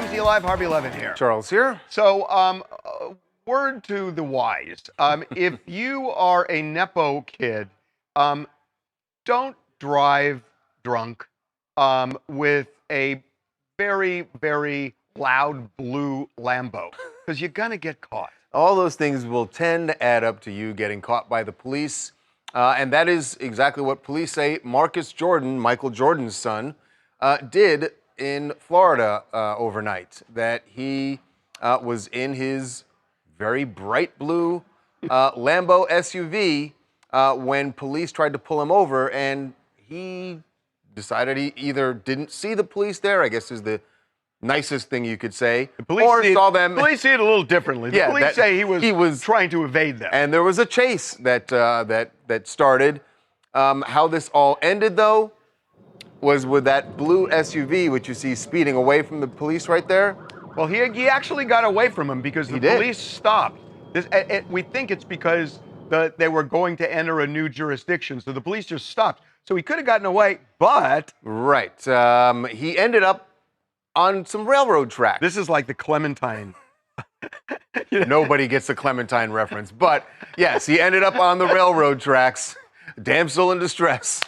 TMZ Live, Harvey Levin here. Charles here. So, word to the wise. If you are a Nepo kid, don't drive drunk with a very, very loud blue Lambo, because you're going to get caught. All those things will tend to add up to you getting caught by the police. And that is exactly what police say Marcus Jordan, Michael Jordan's son, did in Florida overnight. That he was in his very bright blue Lambo SUV when police tried to pull him over, and he decided he either didn't see the police there, I guess is the nicest thing you could say, or saw them. Police see it a little differently. The police say he was trying to evade them. And there was a chase that started. How this all ended, though, was with that blue SUV, which you see speeding away from the police right there. Well, he actually got away from him because the police stopped. We think it's because they were going to enter a new jurisdiction, so the police just stopped. So he could have gotten away, but... Right. He ended up on some railroad tracks. This is like the Clementine. Nobody gets the Clementine reference, but yes, he ended up on the railroad tracks, damsel in distress,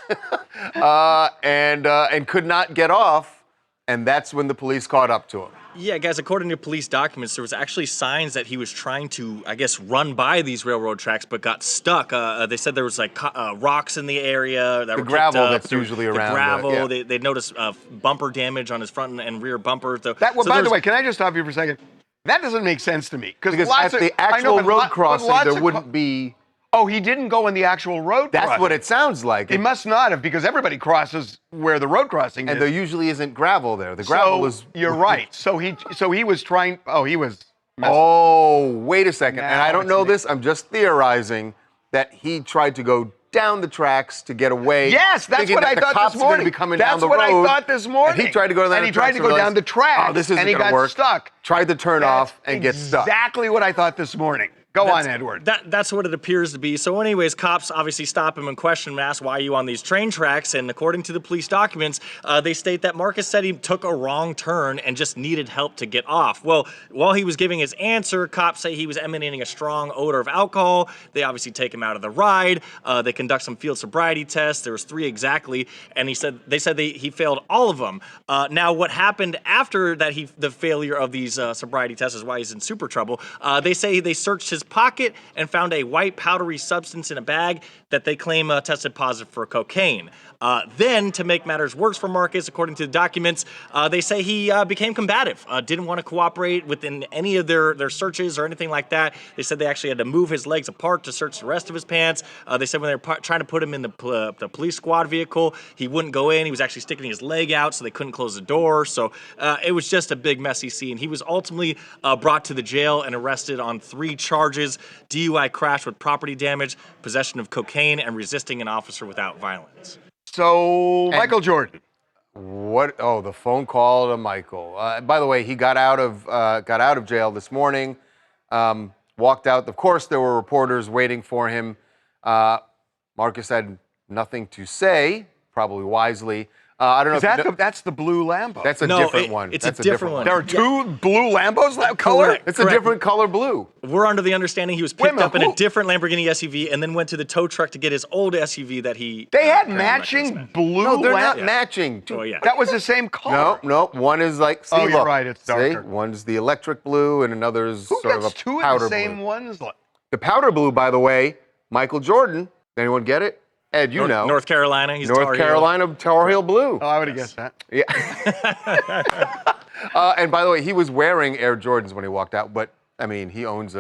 and could not get off, and that's when the police caught up to him. Yeah, guys, according to police documents, there was actually signs that he was trying to, I guess, run by these railroad tracks, but got stuck. They said there was like rocks in the area that were gravel kicked up. that's usually around. The gravel. Yeah. They noticed bumper damage on his front and rear bumper. By the way, can I just stop you for a second? That doesn't make sense to me. Because at the actual road crossing, there wouldn't be... Oh, he didn't go in the actual road crossing. That's what it sounds like. He must not have, because everybody crosses where the road crossing is. And there usually isn't gravel there. The gravel is... You're right. So he was trying... Oh, he was... Oh, wait a second. And I don't know this. I'm just theorizing that he tried to go down the tracks to get away. Yes, that's what I thought this morning. That's what I thought this morning. And he tried to go down and he tried to go down the tracks. Oh, this isn't and he got work. stuck. Tried to turn off and get stuck. Exactly what I thought this morning. Go on, Edward. That's what it appears to be. So anyways, cops obviously stop him and question him and ask, why are you on these train tracks? And according to the police documents, they state that Marcus said he took a wrong turn and just needed help to get off. Well, while he was giving his answer, cops say he was emanating a strong odor of alcohol. They obviously take him out of the ride. They conduct some field sobriety tests. There was 3 exactly. And he said he failed all of them. Now, what happened after that, the failure of these sobriety tests is why he's in super trouble. They say they searched his pocket and found a white powdery substance in a bag that they claim tested positive for cocaine. Then, to make matters worse for Marcus, according to the documents, they say he became combative, didn't want to cooperate within any of their searches or anything like that. They said they actually had to move his legs apart to search the rest of his pants. They said when they were trying to put him in the police squad vehicle, he wouldn't go in. He was actually sticking his leg out, so they couldn't close the door. So it was just a big, messy scene. He was ultimately brought to the jail and arrested on 3 charges: DUI crash with property damage, possession of cocaine, and resisting an officer without violence. So, Michael Jordan. What? Oh, the phone call to Michael. By the way, he got out of jail this morning. Walked out. Of course, there were reporters waiting for him. Marcus had nothing to say, probably wisely. I don't know. That's the blue Lambo. That's a different one. It's a different one. There are 2 blue Lambos that color? It's a different color blue. We're under the understanding he was picked up in a different Lamborghini SUV and then went to the tow truck to get his old SUV that he... They had matching blue... No, they're not matching. Oh, yeah. That was the same color. No. One is like... Oh, you're right. It's darker. See? One's the electric blue and another's Who sort of a gets 2 powder of the same blue. ones? The powder blue, by the way, Michael Jordan. Anyone get it? Ed, you know. North Carolina. He's North Carolina Tar Heel blue. Oh, I would have guessed that. Yeah. And by the way, he was wearing Air Jordans when he walked out, but, I mean, he owns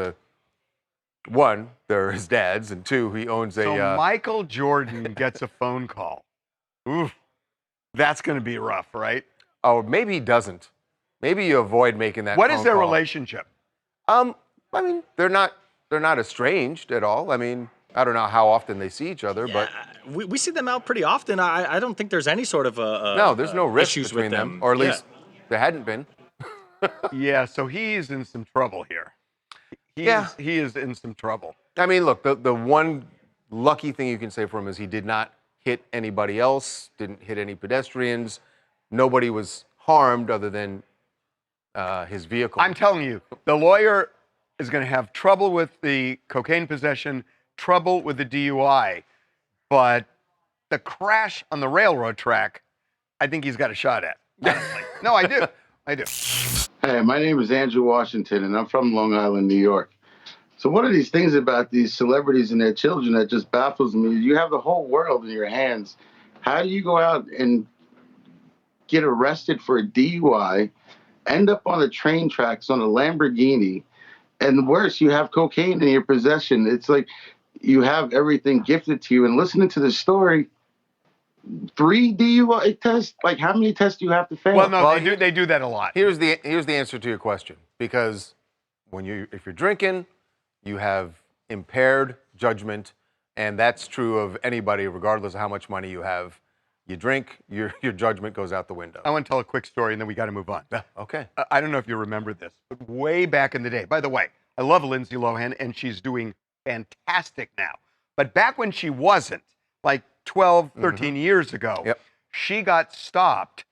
one, they're his dad's, and 2, he owns a... So Michael Jordan gets a phone call. Oof. That's going to be rough, right? Oh, maybe he doesn't. Maybe you avoid making that What phone is their call. relationship? I mean, they're not estranged at all. I mean... I don't know how often they see each other, but we see them out pretty often. I don't think there's any sort of no, there's no risk issues between with them, or at least there hadn't been. Yeah, so he's in some trouble here. He is in some trouble. I mean, look, the one lucky thing you can say for him is he did not hit anybody else, didn't hit any pedestrians. Nobody was harmed other than his vehicle. I'm telling you, the lawyer is going to have trouble with the cocaine possession, trouble with the DUI, but the crash on the railroad track, I think he's got a shot at. Honestly. No, I do. I do. Hey, my name is Andrew Washington, and I'm from Long Island, New York. So one of these things about these celebrities and their children that just baffles me is you have the whole world in your hands. How do you go out and get arrested for a DUI, end up on the train tracks on a Lamborghini, and worse, you have cocaine in your possession? It's like you have everything gifted to you. And listening to the story, 3 DUI tests? Like, how many tests do you have to fail? Well, no, they do that a lot. Here's the answer to your question. Because if you're drinking, you have impaired judgment, and that's true of anybody, regardless of how much money you have. You drink, your judgment goes out the window. I want to tell a quick story, and then we got to move on. Okay. I don't know if you remember this, but way back in the day. By the way, I love Lindsay Lohan, and she's doing fantastic now. But back when she wasn't, like 12, 13 years ago, she got stopped.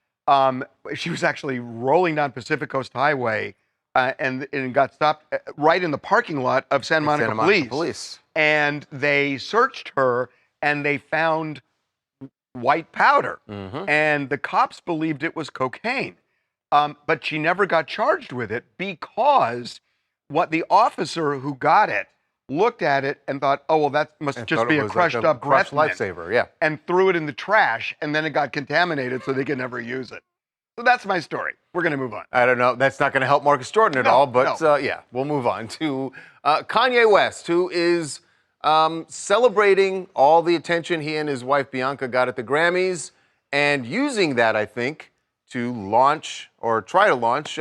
She was actually rolling down Pacific Coast Highway and got stopped right in the parking lot of Santa Monica Police. And they searched her, and they found white powder. And the cops believed it was cocaine. But she never got charged with it because what the officer who got it looked at it and thought, oh, well, that must just be a crushed up breath mint, lifesaver, yeah. and threw it in the trash, and then it got contaminated so they could never use it. So that's my story. We're going to move on. I don't know. That's not going to help Marcus Jordan at all, but yeah, we'll move on to Kanye West, who is celebrating all the attention he and his wife Bianca got at the Grammys, and using that, I think, to launch or try to launch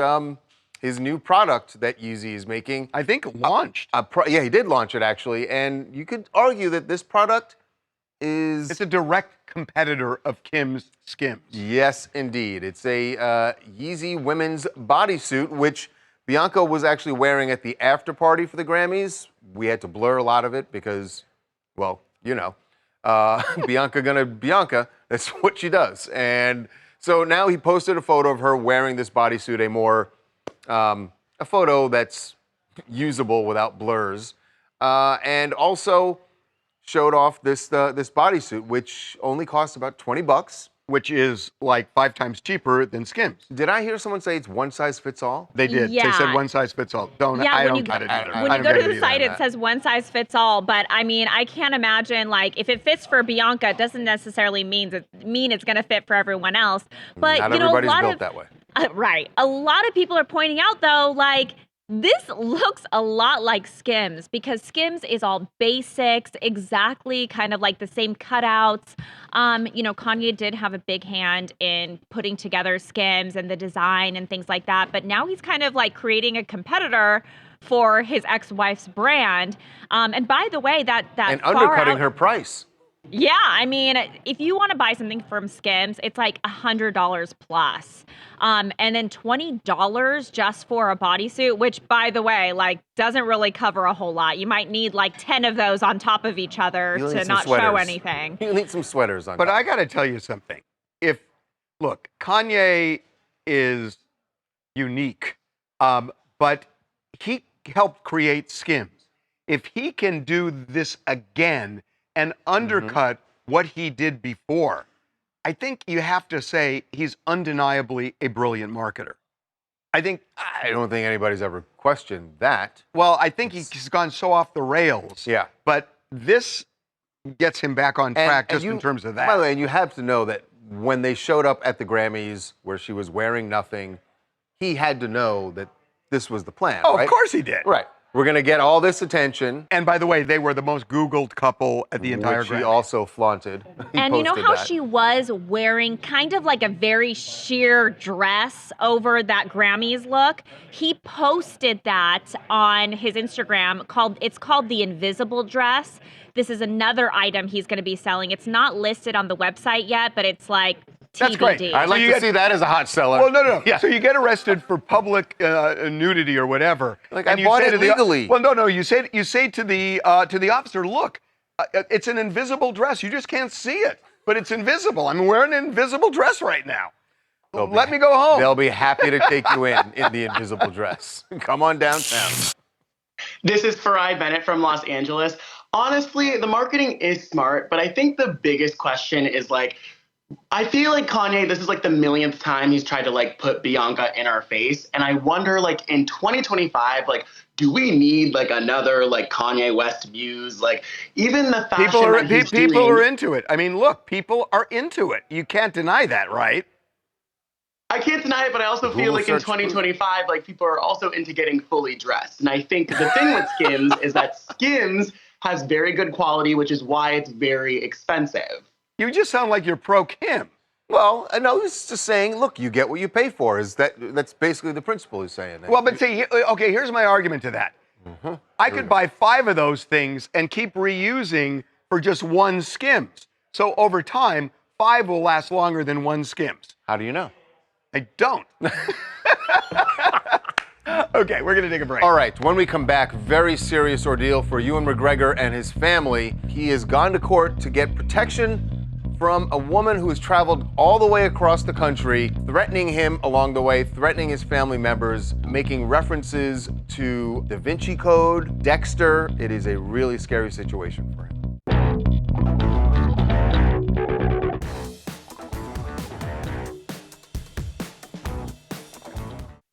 his new product that Yeezy is making. I think launched. Yeah, he did launch it, actually. And you could argue that this product is... It's a direct competitor of Kim's Skims. Yes, indeed. It's a Yeezy women's bodysuit, which Bianca was actually wearing at the after party for the Grammys. We had to blur a lot of it because, well, you know, Bianca, that's what she does. And so now he posted a photo of her wearing this bodysuit, a photo that's usable without blurs, and also showed off this bodysuit, which only costs about $20, which is like 5 times cheaper than Skims. Did I hear someone say it's one size fits all? They did. Yeah. They said one size fits all. I don't get it either. When you go to the site, it says one size fits all. But I mean, I can't imagine, like, if it fits for Bianca, it doesn't necessarily mean it's going to fit for everyone else. But not you know, everybody's built that way. Right. A lot of people are pointing out, though, like, this looks a lot like Skims because Skims is all basics, exactly kind of like the same cutouts. You know, Kanye did have a big hand in putting together Skims and the design and things like that. But now he's kind of like creating a competitor for his ex-wife's brand. And by the way, that and undercutting her price. Yeah, I mean, if you want to buy something from Skims, it's like $100 plus. And then $20 just for a bodysuit, which, by the way, like, doesn't really cover a whole lot. You might need like 10 of those on top of each other to not show anything. You need some sweaters on But top. I got to tell you something. Look, Kanye is unique, but he helped create Skims. If he can do this again and undercut what he did before, I think you have to say he's undeniably a brilliant marketer. I don't think anybody's ever questioned that. Well, I think he's gone so off the rails. Yeah. But this gets him back on track in terms of that. By the way, and you have to know that when they showed up at the Grammys where she was wearing nothing, he had to know that this was the plan, Oh, right? of course he did. Right. We're going to get all this attention. And by the way, they were the most Googled couple at the entire Which Grammy. he also flaunted. And you know how she was wearing kind of like a very sheer dress over that Grammys look? He posted that on his Instagram. It's called the Invisible Dress. This is another item he's going to be selling. It's not listed on the website yet, but it's like TBD. That's great. I'd like to see that as a hot seller. Well, no. Yeah. So you get arrested for public nudity or whatever. Like, and I bought it legally. Well, no. You say to the officer, look, it's an invisible dress. You just can't see it, but it's invisible. I'm wearing an invisible dress right now. Let me go home. They'll be happy to take you in the invisible dress. Come on downtown. This is Farai Bennett from Los Angeles. Honestly, the marketing is smart, but I think the biggest question is like, I feel like Kanye, this is like the millionth time he's tried to like put Bianca in our face. And I wonder, like, in 2025, like, do we need like another like Kanye West muse? Like, even the fashion People doing, are into it. I mean, look, people are into it. You can't deny that, right? I can't deny it, but I also feel like in 2025, like people are also into getting fully dressed. And I think the thing with Skims is that Skims has very good quality, which is why it's very expensive. You just sound like you're pro-Kim. Well, no, he's just saying, look, you get what you pay for. That's basically the principle he's saying. Well, but see, okay, here's my argument to that. I could buy 5 of those things and keep reusing for just 1 Skims. So over time, 5 will last longer than 1 Skims. How do you know? I don't. Okay, we're going to take a break. All right, when we come back, very serious ordeal for Ewan McGregor and his family. He has gone to court to get protection from a woman who has traveled all the way across the country, threatening him along the way, threatening his family members, making references to Da Vinci Code, Dexter. It is a really scary situation for him.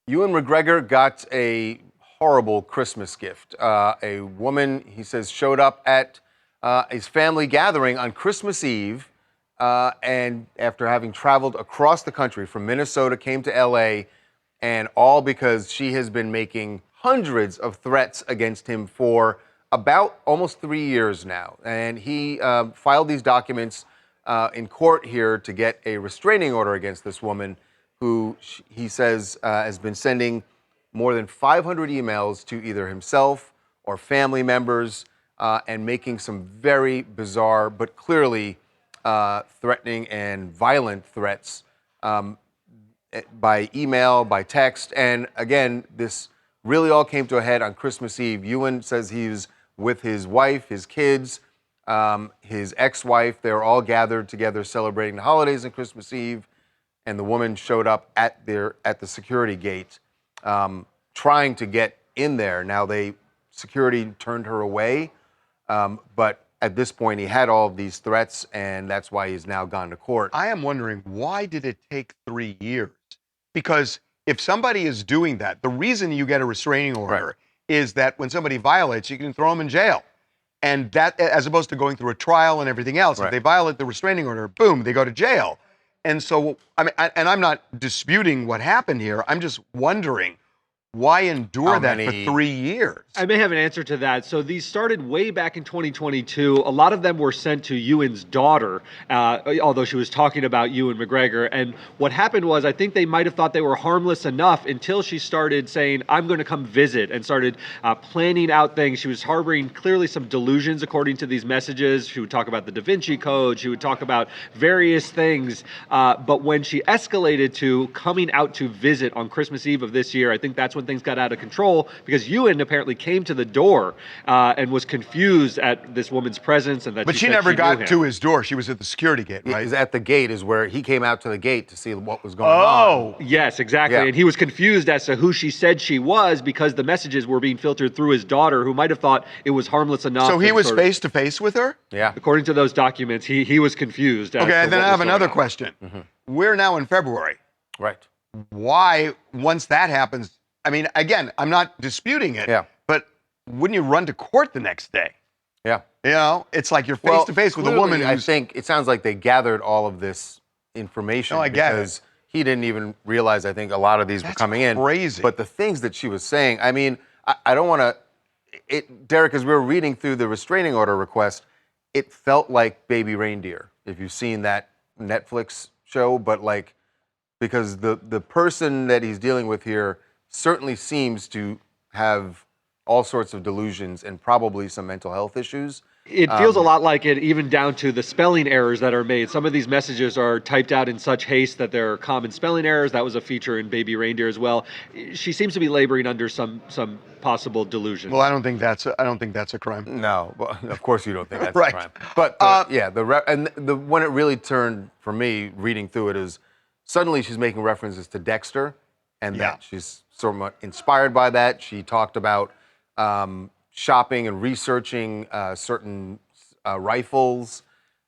Ewan McGregor got a horrible Christmas gift. A woman, he says, showed up at his family gathering on Christmas Eve, and after having traveled across the country from Minnesota, came to LA, and all because she has been making hundreds of threats against him for about almost 3 years now. And he filed these documents in court here to get a restraining order against this woman, who he says has been sending more than 500 emails to either himself or family members and making some very bizarre but clearly threatening and violent threats by email, by text. And again, this really all came to a head on Christmas Eve. Ewan says he was with his wife, his kids, his ex-wife. They were all gathered together celebrating the holidays on Christmas Eve. And the woman showed up at the security gate, trying to get in there. Now security turned her away, but at this point he had all of these threats, and that's why he's now gone to court. I am wondering, why did it take 3 years? Because if somebody is doing that, the reason you get a restraining order is that when somebody violates, you can throw them in jail. And that, as opposed to going through a trial and everything else, if they violate the restraining order, boom, they go to jail. And so, I mean, and I'm not disputing what happened here. I'm just wondering, why endure that for 3 years? I may have an answer to that. So these started way back in 2022. A lot of them were sent to Ewan's daughter, although she was talking about Ewan McGregor. And what happened was, I think they might have thought they were harmless enough until she started saying, I'm going to come visit, and started planning out things. She was harboring clearly some delusions, according to these messages. She would talk about the Da Vinci Code. She would talk about various things. But when she escalated to coming out to visit on Christmas Eve of this year, I think that's when things got out of control, because Ewan apparently came to the door and was confused at this woman's presence, and that. But she never got to his door. She was at the security gate, right? He's at the gate is where he came out to the gate to see what was going on. Oh, yes, exactly. Yeah. And he was confused as to who she said she was, because the messages were being filtered through his daughter, who might have thought it was harmless enough. So he was face to face with her? Yeah. According to those documents, he was confused. Okay, and then I have another question. We're now in February. Right. Why, once that happens? I mean, again, I'm not disputing it, but wouldn't you run to court the next day? Yeah. You know, it's like you're face to face with a woman who's... I think it sounds like they gathered all of this information because he didn't even realize, I think, a lot of these were coming in. Crazy. But the things that she was saying, I mean, I don't want to... Derek, as we were reading through the restraining order request, it felt like Baby Reindeer, if you've seen that Netflix show, but like, because the person that he's dealing with here certainly seems to have all sorts of delusions and probably some mental health issues. It feels a lot like it, even down to the spelling errors that are made. Some of these messages are typed out in such haste that there are common spelling errors. That was a feature in Baby Reindeer as well. She seems to be laboring under some possible delusions. Well, I don't think that's a crime. No, well, of course you don't think that's right. a crime. But when it really turned for me reading through it is suddenly she's making references to Dexter, and Yeah. that she's somewhat inspired by that. She talked about shopping and researching certain rifles.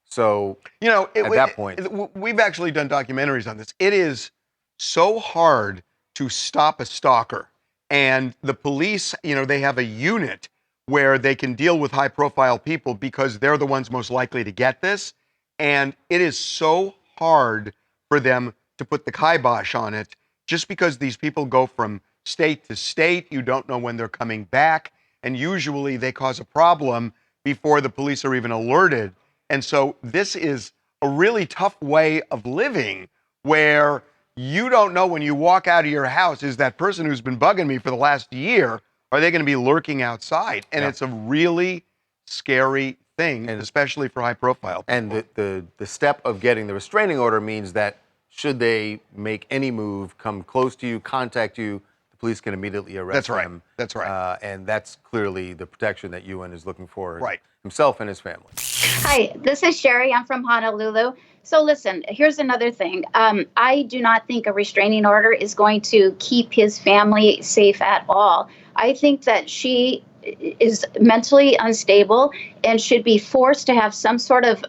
So at that point, we've actually done documentaries on this. It is so hard to stop a stalker. And the police, they have a unit where they can deal with high-profile people because they're the ones most likely to get this. And it is so hard for them to put the kibosh on it just because these people go from state to state. You don't know when they're coming back. And usually they cause a problem before the police are even alerted. And so this is a really tough way of living where you don't know when you walk out of your house, is that person who's been bugging me for the last year, are they going to be lurking outside? And it's a really scary thing, and especially for high profile people. And the step of getting the restraining order means that should they make any move, come close to you, contact you, the police can immediately arrest them. That's right. And that's clearly the protection that Ewan is looking for himself and his family. Hi, this is Sherry. I'm from Honolulu. So listen, here's another thing. I do not think a restraining order is going to keep his family safe at all. I think that she is mentally unstable and should be forced to have some sort of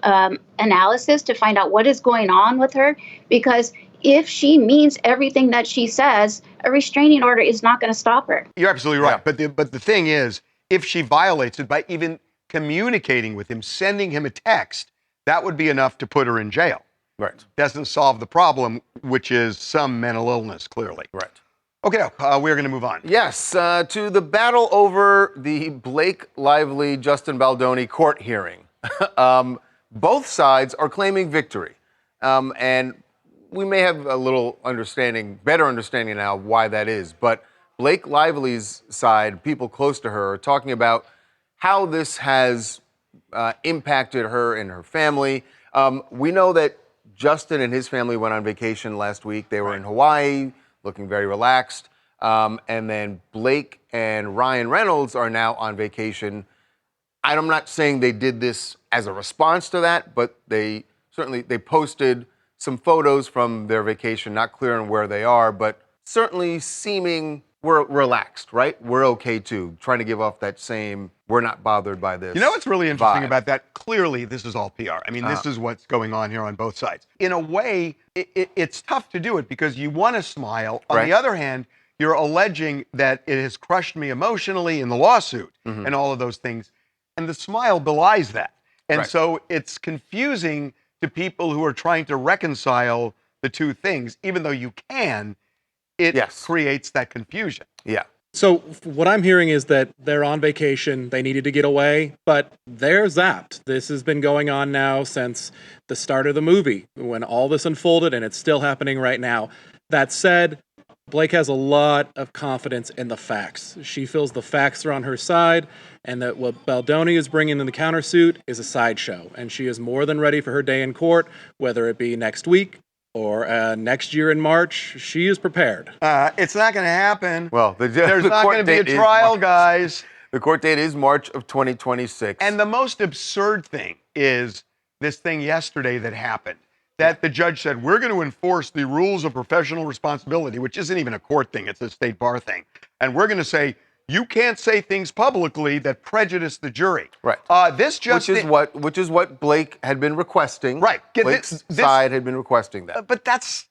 analysis to find out what is going on with her, because if she means everything that she says, a restraining order is not going to stop her. You're absolutely right. But the thing is, if she violates it by even communicating with him, sending him a text, that would be enough to put her in jail. Right. Doesn't solve the problem, which is some mental illness, clearly. Right. Okay, we're going to move on. Yes, to the battle over the Blake Lively, Justin Baldoni court hearing. Both sides are claiming victory. And we may have a little better understanding now why that is. But Blake Lively's side, people close to her, are talking about how this has impacted her and her family. We know that Justin and his family went on vacation last week. They were in Hawaii, looking very relaxed. And then Blake and Ryan Reynolds are now on vacation. I'm not saying they did this as a response to that, but they posted some photos from their vacation, not clear on where they are, but certainly seeming we're relaxed, right? We're okay too, trying to give off that same, we're not bothered by this. You know what's really interesting vibe about that? Clearly, this is all PR. I mean, this is what's going on here on both sides. In a way, it's tough to do it because you want to smile. On the other hand, you're alleging that it has crushed me emotionally in the lawsuit and all of those things. And the smile belies that. And so it's confusing to people who are trying to reconcile the two things. Even though you can, it creates that confusion. Yeah. So what I'm hearing is that they're on vacation, they needed to get away, but they're zapped. This has been going on now since the start of the movie, when all this unfolded, and it's still happening right now. That said, Blake has a lot of confidence in the facts. She feels the facts are on her side, and that what Baldoni is bringing in the countersuit is a sideshow, and she is more than ready for her day in court, whether it be next week or next year in March. She is prepared. It's not going to happen. Well, there's the not court going to be a date is trial, March. guys. The court date is March of 2026. And the most absurd thing is this thing yesterday that happened, that the judge said, we're going to enforce the rules of professional responsibility, which isn't even a court thing, it's a state bar thing. And we're going to say, you can't say things publicly that prejudice the jury. Right. Which is what Blake had been requesting. Right. Blake's side had been requesting that. But that's...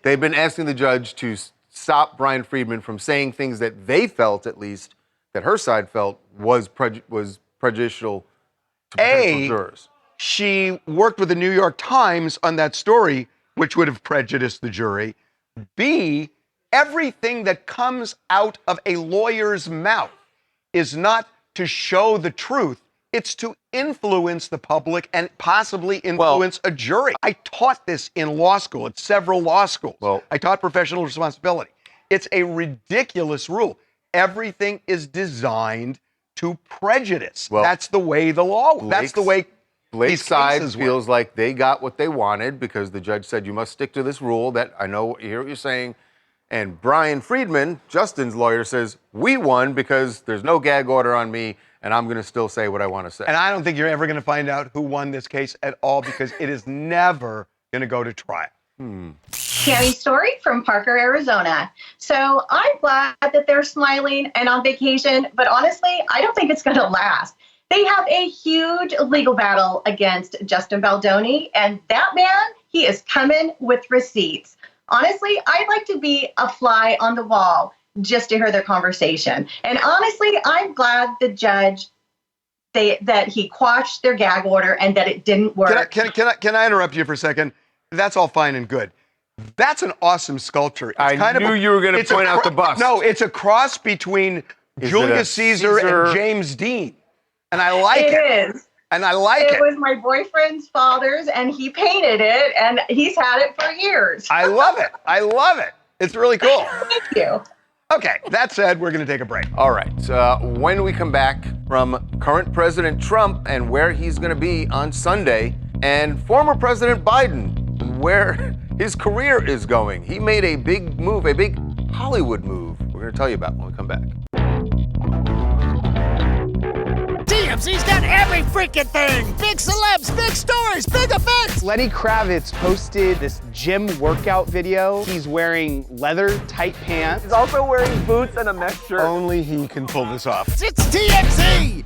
They've been asking the judge to stop Brian Friedman from saying things that they felt, at least, that her side felt was prejudicial to potential jurors. She worked with the New York Times on that story, which would have prejudiced the jury. B, everything that comes out of a lawyer's mouth is not to show the truth. It's to influence the public and possibly influence a jury. I taught this in law school, at several law schools. I taught professional responsibility. It's a ridiculous rule. Everything is designed to prejudice. That's the way the law, that's the way Blake's side feels like they got what they wanted because the judge said, you must stick to this rule that I hear what you're saying. And Brian Friedman, Justin's lawyer, says, we won because there's no gag order on me and I'm going to still say what I want to say. And I don't think you're ever going to find out who won this case at all because it is never going to go to trial. Tammy Story from Parker, Arizona. So I'm glad that they're smiling and on vacation, but honestly, I don't think it's going to last. They have a huge legal battle against Justin Baldoni, and that man, he is coming with receipts. Honestly, I'd like to be a fly on the wall just to hear their conversation. And honestly, I'm glad the judge that he quashed their gag order and that it didn't work. Can I interrupt you for a second? That's all fine and good. That's an awesome sculpture. It's I kind knew of you were going to point out the bust. No, it's a cross between Julius Caesar and James Dean. And I like it. It is. And I like it. It was my boyfriend's father's, and he painted it, and he's had it for years. I love it. I love it. It's really cool. Thank you. Okay, that said, we're going to take a break. All right. When we come back from current President Trump and where he's going to be on Sunday, and former President Biden, where his career is going. He made a big move, a big Hollywood move. We're going to tell you about when we come back. TMZ's got every freaking thing. Big celebs, big stories, big events. Lenny Kravitz posted this gym workout video. He's wearing leather tight pants. He's also wearing boots and a mesh shirt. Only he can pull this off. It's TMZ.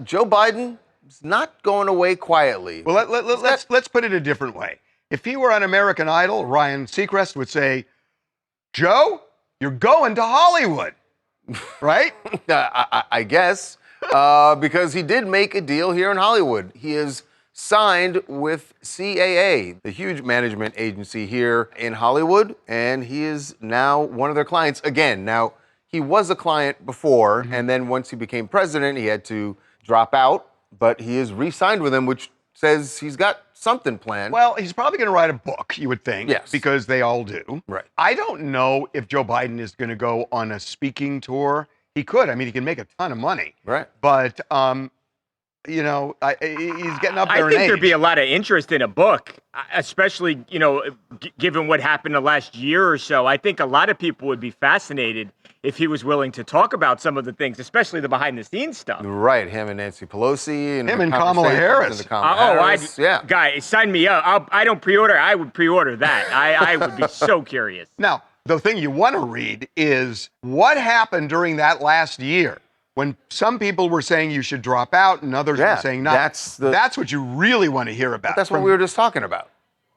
Joe Biden is not going away quietly. Well, let's put it a different way. If he were on American Idol, Ryan Seacrest would say, Joe, you're going to Hollywood. Right? I guess, because he did make a deal here in Hollywood. He is signed with CAA, the huge management agency here in Hollywood, and he is now one of their clients again. Now, he was a client before, and then once he became president, he had to drop out, but he is re-signed with them, which says he's got something planned. Well, he's probably going to write a book, you would think. Yes. Because they all do. Right. I don't know if Joe Biden is going to go on a speaking tour. He could. I mean, he can make a ton of money. Right. But, you know, he's getting up there I in think age. there'd be a lot of interest in a book, especially, you know, given what happened the last year or so. I think a lot of people would be fascinated if he was willing to talk about some of the things, especially the behind-the-scenes stuff. Right, him and Nancy Pelosi. And him and Kamala Harris. Guy, sign me up. I don't pre-order. I would pre-order that. I would be so curious. Now, the thing you want to read is what happened during that last year when some people were saying you should drop out and others were saying not. That's what you really want to hear about. But that's what we were just talking about.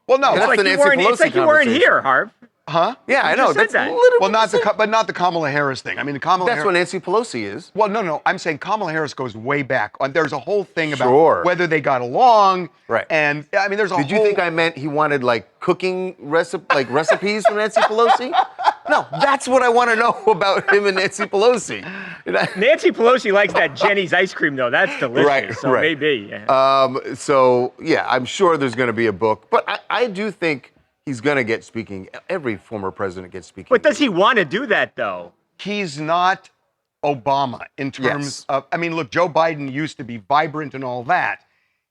Well, no. It's like you weren't here, Harv. Huh? Yeah, I know. That's well, not the Kamala Harris thing. I mean, That's what Nancy Pelosi is. Well, no. I'm saying Kamala Harris goes way back. There's a whole thing about whether they got along. Right. And I mean, there's a Did you think I meant he wanted like cooking recipes from Nancy Pelosi? No, that's what I want to know about him and Nancy Pelosi. Nancy Pelosi likes that Jenny's ice cream, though. That's delicious. Right. So maybe. So yeah, I'm sure there's going to be a book, but I do think he's going to get speaking. Every former president gets speaking. But does he want to do that, though? He's not Obama in terms of, I mean, look, Joe Biden used to be vibrant and all that.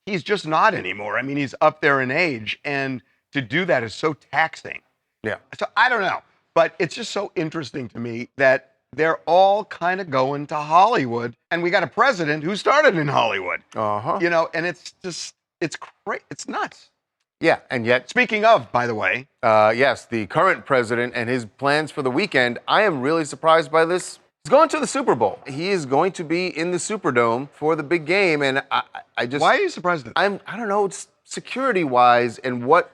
He's just not anymore. I mean, he's up there in age, and to do that is so taxing. Yeah. So I don't know, but it's just so interesting to me that they're all kind of going to Hollywood, and we got a president who started in Hollywood. You know, and it's just, it's crazy. It's nuts. Yeah, and yet... Speaking of, by the way... yes, the current president and his plans for the weekend, I am really surprised by this. He's going to the Super Bowl. He is going to be in the Superdome for the big game, and I just... Why are you surprised at that? I don't know, it's security-wise and what...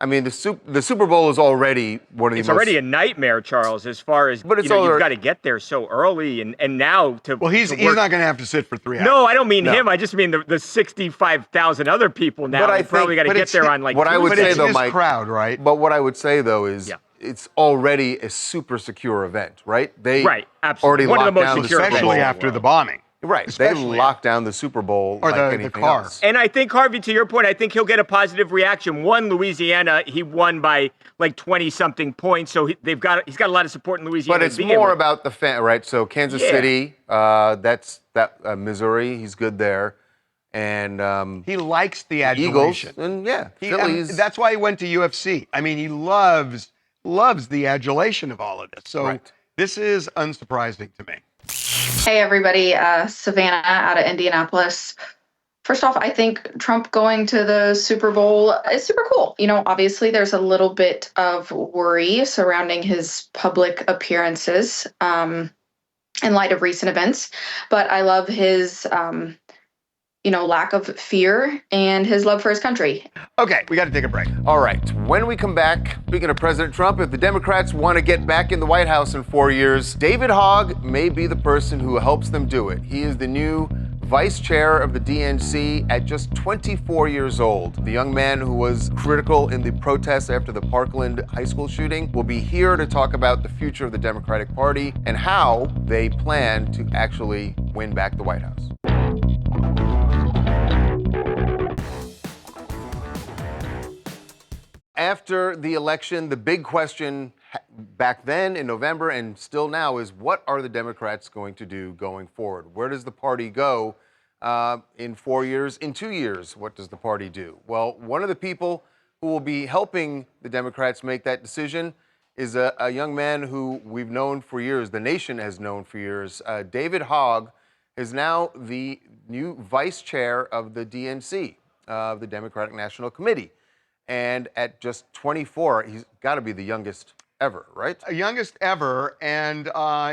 I mean, the Super Bowl is already one of the It's already a nightmare, Charles, as far as, you've got to get there so early, and now to... Well, he's not going to have to sit for 3 hours. No, I don't mean him. I just mean the 65,000 other people now. But probably got to get there on like... What I would say, though, his Mike... crowd, right? But what I would say, though, is it's already a super secure event, right? They absolutely. already locked down the Super Bowl. Especially after the bombing. Right, they locked down the Super Bowl or like the car. Else. And I think, Harvey, to your point, I think he'll get a positive reaction. One, Louisiana, he won by like 20-something points, so he's got a lot of support in Louisiana. But it's more about the fan, right? So Kansas City, Missouri, he's good there. And he likes the adulation. Eagles, and Phillies. That's why he went to UFC. I mean, he loves the adulation of all of this. So this is unsurprising to me. Hey, everybody. Savannah out of Indianapolis. First off, I think Trump going to the Super Bowl is super cool. Obviously there's a little bit of worry surrounding his public appearances in light of recent events, but I love his lack of fear and his love for his country. Okay, we got to take a break. All right, when we come back, speaking of President Trump, if the Democrats want to get back in the White House in 4 years, David Hogg may be the person who helps them do it. He is the new vice chair of the DNC at just 24 years old. The young man who was critical in the protests after the Parkland high school shooting will be here to talk about the future of the Democratic Party and how they plan to actually win back the White House. After the election, the big question back then in November and still now is, what are the Democrats going to do going forward? Where does the party go in 4 years? In 2 years, what does the party do? Well, one of the people who will be helping the Democrats make that decision is a young man who we've known for years, the nation has known for years. David Hogg is now the new vice chair of the DNC, the Democratic National Committee. And at just 24, he's got to be the youngest ever, right? Youngest ever, and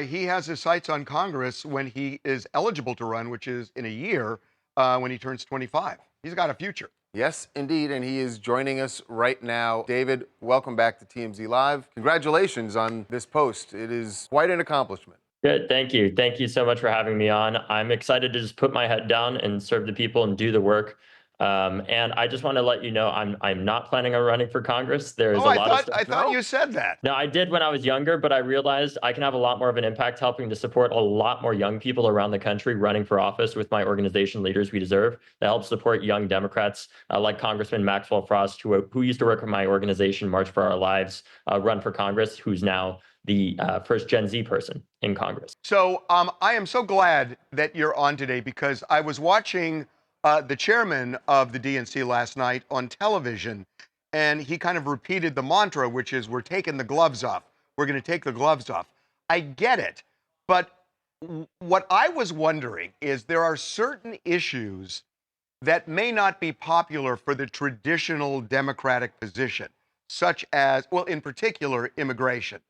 he has his sights on Congress when he is eligible to run, which is in a year when he turns 25. He's got a future. Yes, indeed, and he is joining us right now. David, welcome back to TMZ Live. Congratulations on this post. It is quite an accomplishment. Good, thank you. Thank you so much for having me on. I'm excited to just put my head down and serve the people and do the work. And I just want to let you know I'm not planning on running for Congress. There's a lot of stuff. I thought you said that. No, I did when I was younger, but I realized I can have a lot more of an impact helping to support a lot more young people around the country running for office with my organization, Leaders We Deserve, that helps support young Democrats like Congressman Maxwell Frost, who used to work with my organization, March for Our Lives, run for Congress, who's now the first Gen Z person in Congress. So I am so glad that you're on today because I was watching the chairman of the DNC last night on television, and he kind of repeated the mantra, which is, we're taking the gloves off. We're going to take the gloves off. I get it. But what I was wondering is there are certain issues that may not be popular for the traditional Democratic position, such as, well, in particular, immigration.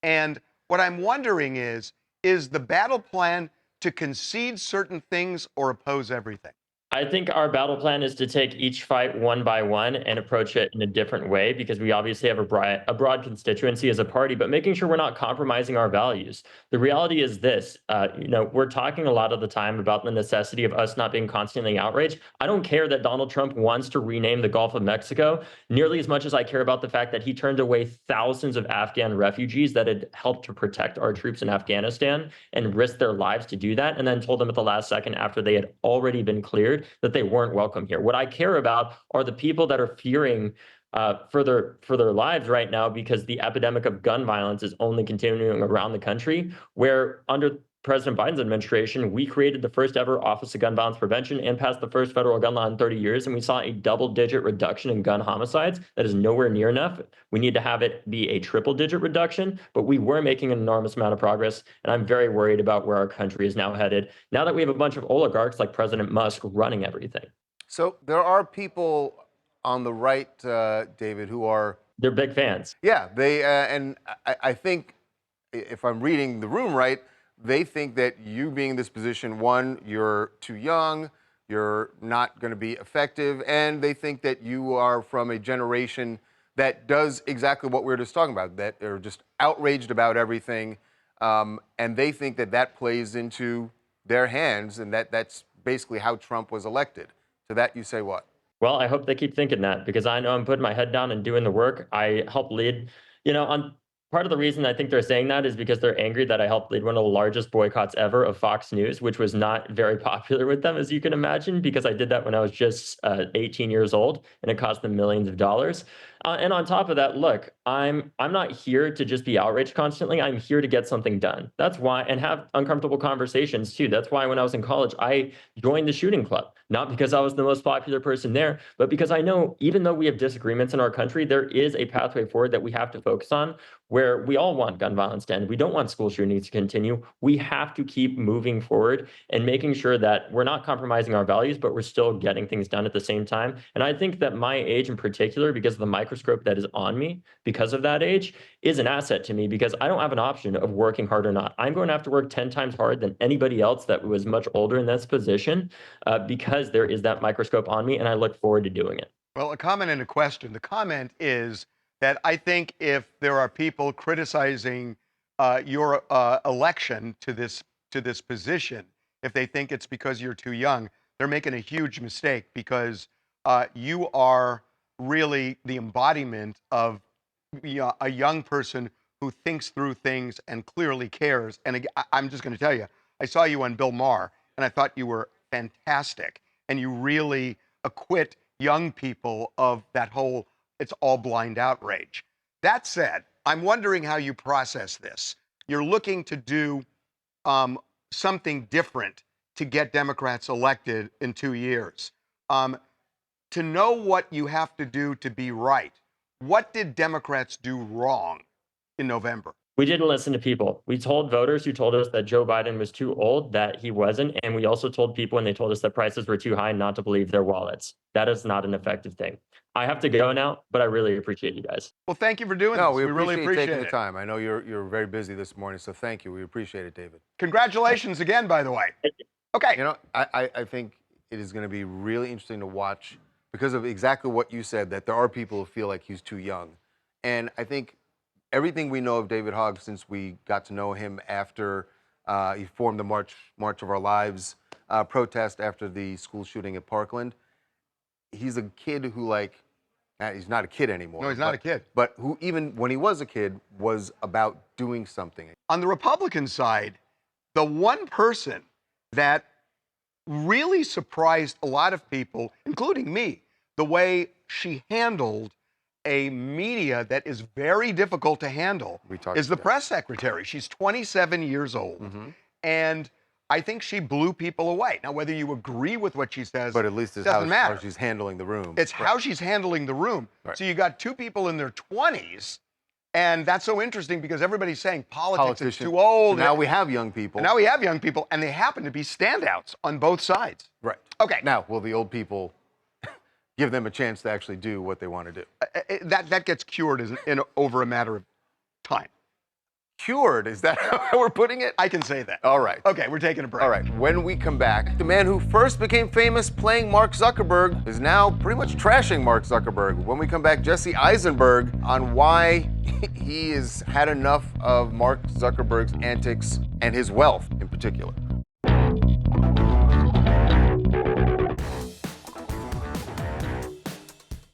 And what I'm wondering is the battle plan to concede certain things or oppose everything? I think our battle plan is to take each fight one by one and approach it in a different way, because we obviously have a broad constituency as a party, but making sure we're not compromising our values. The reality is this, we're talking a lot of the time about the necessity of us not being constantly outraged. I don't care that Donald Trump wants to rename the Gulf of Mexico nearly as much as I care about the fact that he turned away thousands of Afghan refugees that had helped to protect our troops in Afghanistan and risked their lives to do that, and then told them at the last second after they had already been cleared that they weren't welcome here. What I care about are the people that are fearing for their lives right now, because the epidemic of gun violence is only continuing around the country, where under President Biden's administration, we created the first ever Office of Gun Violence Prevention and passed the first federal gun law in 30 years. And we saw a double-digit reduction in gun homicides. That is nowhere near enough. We need to have it be a triple-digit reduction, but we were making an enormous amount of progress. And I'm very worried about where our country is now headed, now that we have a bunch of oligarchs like President Musk running everything. So there are people on the right, David, who are... They're big fans. Yeah, they and I think, if I'm reading the room right, they think that you being in this position, one, you're too young, you're not going to be effective, and they think that you are from a generation that does exactly what we were just talking about, that are just outraged about everything, and they think that that plays into their hands, and that's basically how Trump was elected. To that you say what? Well, I hope they keep thinking that, because I know I'm putting my head down and doing the work. I help lead, on part of the reason I think they're saying that is because they're angry that I helped lead one of the largest boycotts ever of Fox News, which was not very popular with them, as you can imagine, because I did that when I was just 18 years old, and it cost them millions of dollars. And on top of that, look, I'm not here to just be outraged constantly. I'm here to get something done. That's why, and have uncomfortable conversations too. That's why when I was in college, I joined the shooting club, not because I was the most popular person there, but because I know even though we have disagreements in our country, there is a pathway forward that we have to focus on, where we all want gun violence to end. We don't want school shootings to continue. We have to keep moving forward and making sure that we're not compromising our values, but we're still getting things done at the same time. And I think that my age in particular, because of the microscope that is on me, because of that age, is an asset to me, because I don't have an option of working hard or not. I'm going to have to work 10 times harder than anybody else that was much older in this position, because there is that microscope on me, and I look forward to doing it. Well, a comment and a question. The comment is that I think if there are people criticizing your election to this position, if they think it's because you're too young, they're making a huge mistake, because you are really the embodiment of a young person who thinks through things and clearly cares. And I'm just going to tell you, I saw you on Bill Maher, and I thought you were fantastic, and you really acquit young people of that whole "it's all blind" outrage. That said, I'm wondering how you process this. You're looking to do something different to get Democrats elected in 2 years. To know what you have to do to be right, what did Democrats do wrong in November? We didn't listen to people. We told voters who told us that Joe Biden was too old that he wasn't. And we also told people when they told us that prices were too high not to believe their wallets. That is not an effective thing. I have to go now, but I really appreciate you guys. Well, thank you for doing this. We really appreciate taking it. the time. I know you're very busy this morning, so thank you. We appreciate it, David. Congratulations again, by the way. Okay. You know, I think it is going to be really interesting to watch, because of exactly what you said, that there are people who feel like he's too young. And I think everything we know of David Hogg since we got to know him after he formed the March of Our Lives protest after the school shooting at Parkland, he's a kid who, like, he's not a kid anymore. No, he's not a kid. But who, even when he was a kid, was about doing something. On the Republican side, the one person that really surprised a lot of people, including me, the way she handled a media that is very difficult to handle, is the press secretary. She's 27 years old, and I think she blew people away. Now, whether you agree with what she says, but at least it's doesn't matter. How she's handling the room. It's how she's handling the room. So you got two people in their 20s, and that's so interesting, because everybody's saying politics is too old. So now we have young people. Now we have young people, and they happen to be standouts on both sides. Right. Okay. Now, will the old people give them a chance to actually do what they want to do? That gets cured in over a matter of time. Cured? Is that how we're putting it? I can say that. All right. Okay, we're taking a break. All right. When we come back, the man who first became famous playing Mark Zuckerberg is now pretty much trashing Mark Zuckerberg. When we come back, Jesse Eisenberg on why he has had enough of Mark Zuckerberg's antics and his wealth in particular.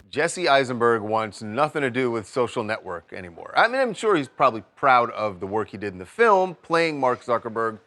Jesse Eisenberg wants nothing to do with Social Network anymore. I mean, I'm sure he's probably proud of the work he did in the film, playing Mark Zuckerberg,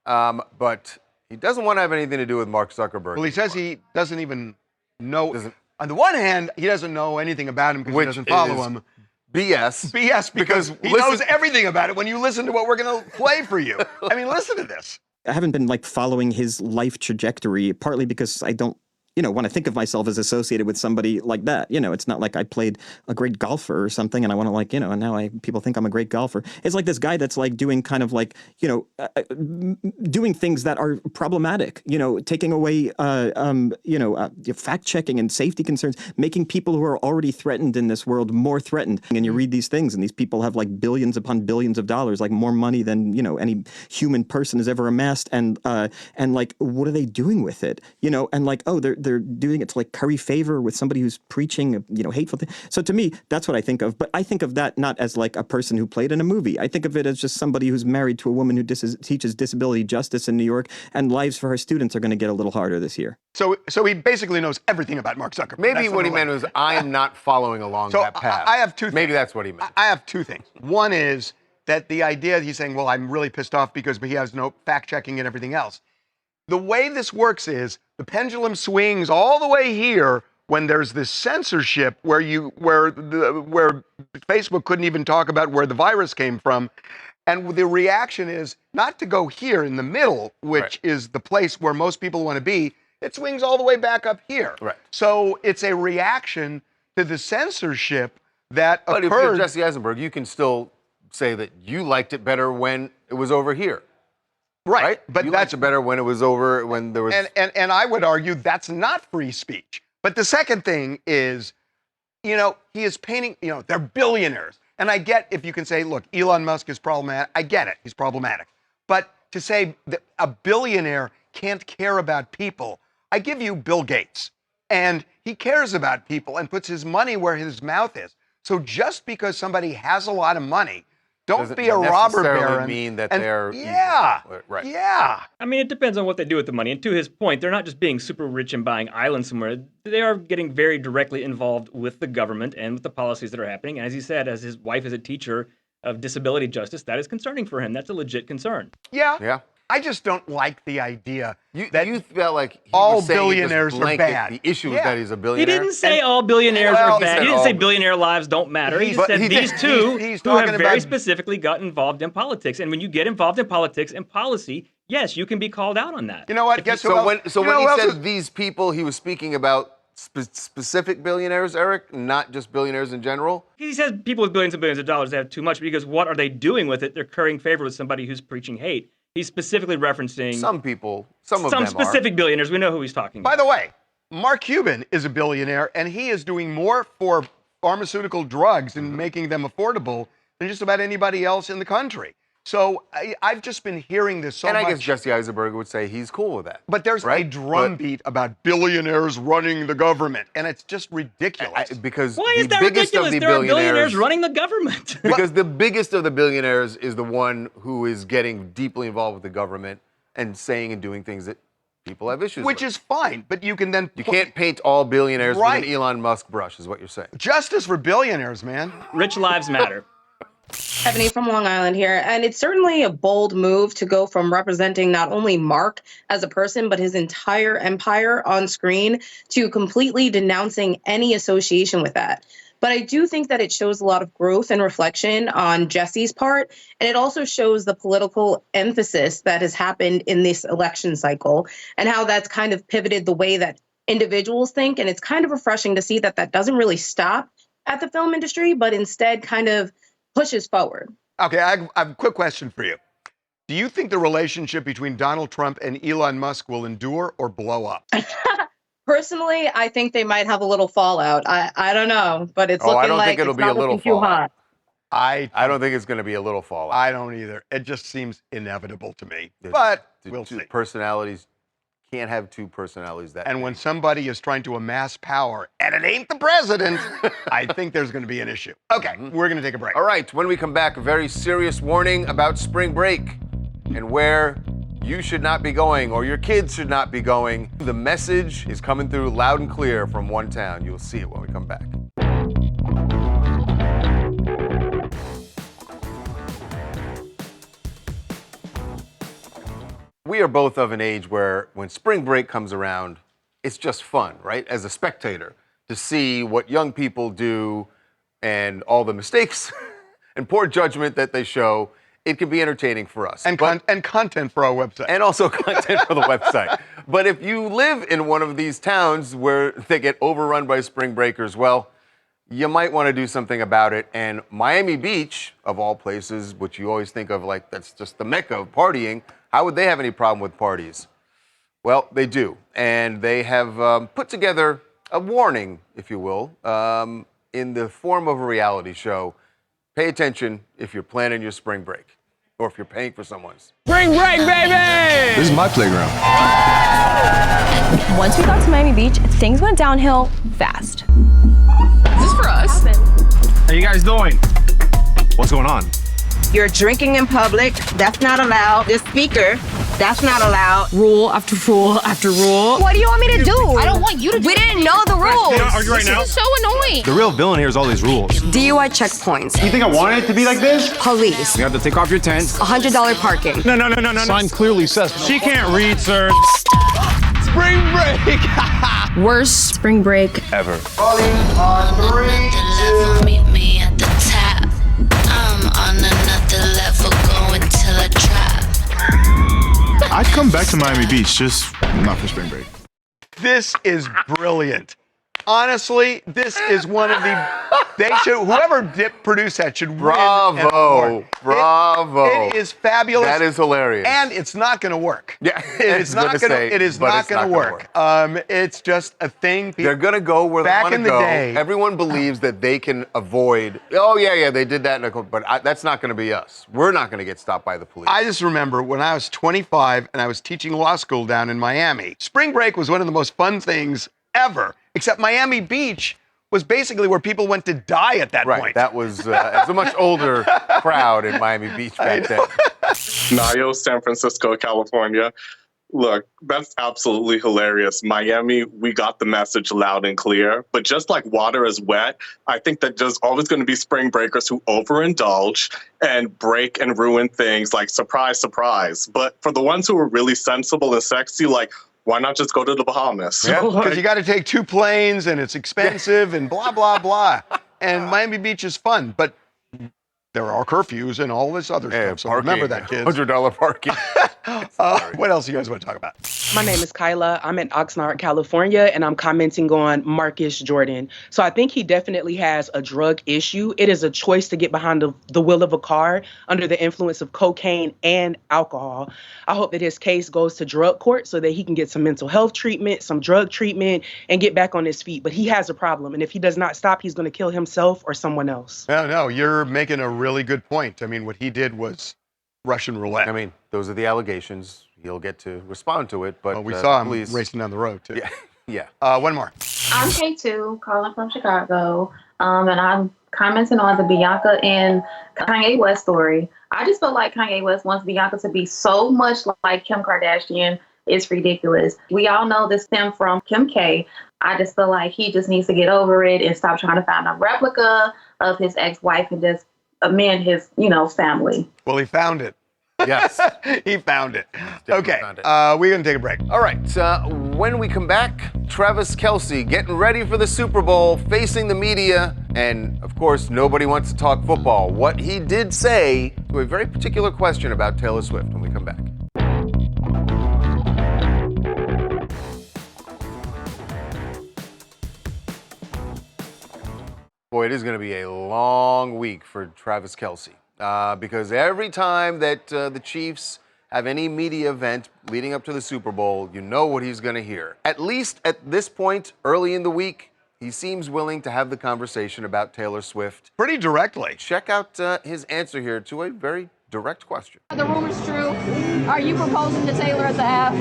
but he doesn't want to have anything to do with Mark Zuckerberg. Well, he says he doesn't even know. On the one hand, he doesn't know anything about him because he doesn't follow him. BS. BS, because he knows everything about it when you listen to what we're going to play for you. I mean, listen to this. I haven't been like following his life trajectory, partly because I don't, want to think of myself as associated with somebody like that. It's not like I played a great golfer or something and I want to and now people think I'm a great golfer. It's like this guy that's like doing kind of like, doing things that are problematic, taking away, fact checking and safety concerns, making people who are already threatened in this world more threatened. And you read these things and these people have like billions upon billions of dollars, like more money than, any human person has ever amassed. And like, what are they doing with it? And like, oh, they're doing it to like curry favor with somebody who's preaching, hateful things. So to me, that's what I think of. But I think of that not as like a person who played in a movie. I think of it as just somebody who's married to a woman who teaches disability justice in New York, and lives for her students are going to get a little harder this year. So he basically knows everything about Mark Zuckerberg. Maybe what he meant was, I'm not following along that path. I have two things. Maybe that's what he meant. I have two things. One is that the idea he's saying, well, I'm really pissed off because he has no fact checking and everything else. The way this works is the pendulum swings all the way here when there's this censorship where Facebook couldn't even talk about where the virus came from. And the reaction is not to go here in the middle, which is the place where most people want to be. It swings all the way back up here. Right. So it's a reaction to the censorship that But if occurred. you're Jesse Eisenberg, you can still say that you liked it better when it was over here. Right. But you liked it better when it was over, when there was... And I would argue that's not free speech. But the second thing is, he is painting, they're billionaires. And I get if you can say, look, Elon Musk is problematic. I get it. He's problematic. But to say that a billionaire can't care about people, I give you Bill Gates. And he cares about people and puts his money where his mouth is. So just because somebody has a lot of money, don't be a robber baron. Mean that they're evil. Right. Yeah. I mean, it depends on what they do with the money. And to his point, they're not just being super rich and buying islands somewhere. They are getting very directly involved with the government and with the policies that are happening. And as he said, as his wife is a teacher of disability justice, that is concerning for him. That's a legit concern. Yeah. I just don't like the idea that you felt like he all was saying billionaires just are blanket, bad. The issue is that he's a He billionaire. didn't say all billionaires are bad. He didn't say billionaire lives don't matter. He said these two who have very specifically got involved in politics. And when you get involved in politics and policy, yes, you can be called out on that. You know what? Guess who So else? when he said these people, he was speaking about specific billionaires, Eric, not just billionaires in general? He says people with billions and billions of dollars have too much because what are they doing with it? They're currying favor with somebody who's preaching hate. He's specifically referencing some people, some of them specific billionaires. We know who he's talking about. By the way, Mark Cuban is a billionaire, and he is doing more for pharmaceutical drugs and making them affordable than just about anybody else in the country. So I've just been hearing this so much. And I guess Jesse Eisenberg would say he's cool with that. But there's a drumbeat about billionaires running the government, and it's just ridiculous. Because why is that ridiculous? There are billionaires running the government. Because the biggest of the billionaires is the one who is getting deeply involved with the government and saying and doing things that people have issues with. Which is fine, but you can then... You can't paint all billionaires with an Elon Musk brush, is what you're saying. Justice for billionaires, man. Rich lives matter. Ebony from Long Island here, and it's certainly a bold move to go from representing not only Mark as a person, but his entire empire on screen to completely denouncing any association with that. But I do think that it shows a lot of growth and reflection on Jesse's part, and it also shows the political emphasis that has happened in this election cycle and how that's kind of pivoted the way that individuals think, and it's kind of refreshing to see that that doesn't really stop at the film industry, but instead kind of pushes forward. Okay, I have a quick question for you. Do you think the relationship between Donald Trump and Elon Musk will endure or blow up? Personally, I think they might have a little fallout. I don't know, but it's looking like I don't think it'll be a little fallout. I don't think it's going to be a little fallout. I don't either. It just seems inevitable to me. But we'll see. Personalities can't have two personalities that. And when somebody is trying to amass power, and it ain't the president, I think there's going to be an issue. Okay, we're going to take a break. All right, when we come back, a very serious warning about spring break and where you should not be going or your kids should not be going. The message is coming through loud and clear from one town. You'll see it when we come back. We are both of an age where when spring break comes around, it's just fun, right? As a spectator, to see what young people do and all the mistakes and poor judgment that they show. It can be entertaining for us. And content for our website. And also content for the website. But if you live in one of these towns where they get overrun by spring breakers, well, you might want to do something about it. And Miami Beach, of all places, which you always think of like that's just the mecca of partying, how would they have any problem with parties? Well, they do. And they have put together a warning, if you will, in the form of a reality show. Pay attention if you're planning your spring break or if you're paying for someone's. Spring break, baby! This is my playground. Once we got to Miami Beach, things went downhill fast. Is this for us? How you guys doing? What's going on? You're drinking in public. That's not allowed. This speaker, that's not allowed. Rule after rule after rule. What do you want me to do? I don't want you to do We didn't know the rules. Can I argue right now? This is so annoying. The real villain here is all these rules. DUI checkpoints. You think I wanted it to be like this? Police. You have to take off your tent. $100 parking. No. Sign clearly says. She can't read, sir. spring break. Worst spring break Ever. Falling on 3, 2. Meet me at the top. I'm on another level, going till I drop. I'd come back to Miami Beach, just not for spring break. This is brilliant. Honestly, this is one of the. They should. Whoever produced that should win. Bravo. Bravo. It is fabulous. That is hilarious. And it's not going to work. Yeah, it is not going to. It is not going to work. It's just a thing. They're going to go where they want to go. Back in the day, everyone believes that they can avoid. Oh yeah, they did that, but that's not going to be us. We're not going to get stopped by the police. I just remember when I was 25 and I was teaching law school down in Miami. Spring break was one of the most fun things ever. Except Miami Beach was basically where people went to die at that point. That was it's a much older crowd in Miami Beach back then. Nayo, San Francisco, California. Look, that's absolutely hilarious. Miami, we got the message loud and clear. But just like water is wet, I think that there's always going to be spring breakers who overindulge and break and ruin things like surprise, surprise. But for the ones who are really sensible and sexy, like, why not just go to the Bahamas? Yeah, because you got to take 2 planes and it's expensive and blah, blah, blah. And Miami Beach is fun, but there are curfews and all this other stuff. So parking, remember that, kids. $100 parking. What else do you guys want to talk about? My name is Kyla. I'm in Oxnard, California, and I'm commenting on Marcus Jordan. So I think he definitely has a drug issue. It is a choice to get behind the wheel of a car under the influence of cocaine and alcohol. I hope that his case goes to drug court so that he can get some mental health treatment, some drug treatment, and get back on his feet. But he has a problem, and if he does not stop, he's going to kill himself or someone else. No, you're making a really good point. I mean, what he did was Russian roulette. I mean, those are the allegations. He'll get to respond to it, but we saw him racing down the road, too. Yeah. One more. I'm K2, calling from Chicago, and I'm commenting on the Bianca and Kanye West story. I just feel like Kanye West wants Bianca to be so much like Kim Kardashian. It's ridiculous. We all know this stemmed from Kim K. I just feel like he just needs to get over it and stop trying to find a replica of his ex-wife and just amend his, family. Well, he found it. Yes. He found it. Okay, we're going to take a break. All right, when we come back, Travis Kelce getting ready for the Super Bowl, facing the media, and of course, nobody wants to talk football. What he did say to a very particular question about Taylor Swift when we come back. Boy, it is going to be a long week for Travis Kelce. Because every time that the Chiefs have any media event leading up to the Super Bowl, you know what he's going to hear. At least at this point, early in the week, he seems willing to have the conversation about Taylor Swift. Pretty directly. Check out his answer here to a very direct question. Are the rumors true? Are you proposing to Taylor at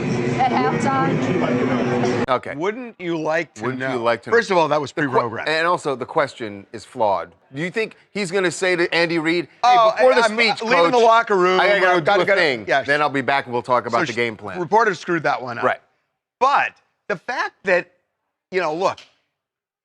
halftime? Okay. Wouldn't you like to know? Wouldn't you like to know? First of all, that was pre-programmed. And also, the question is flawed. Do you think he's going to say to Andy Reid, hey, before the speech, leaving coach, the locker room. I got to do a thing. Yes. Then I'll be back and we'll talk about the game plan. Reporters screwed that one up. Right. But the fact that, look,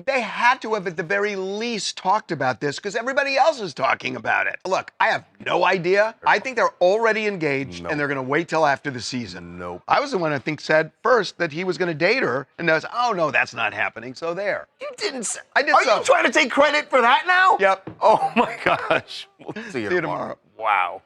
they had to have at the very least talked about this because everybody else is talking about it. Look, I have no idea. I think they're already engaged and they're going to wait till after the season. Nope. I was the one I think said first that he was going to date her, and I was, oh no, that's not happening. So there. You didn't say. I did. Are you trying to take credit for that now? Yep. Oh my gosh. We'll see you tomorrow. Wow.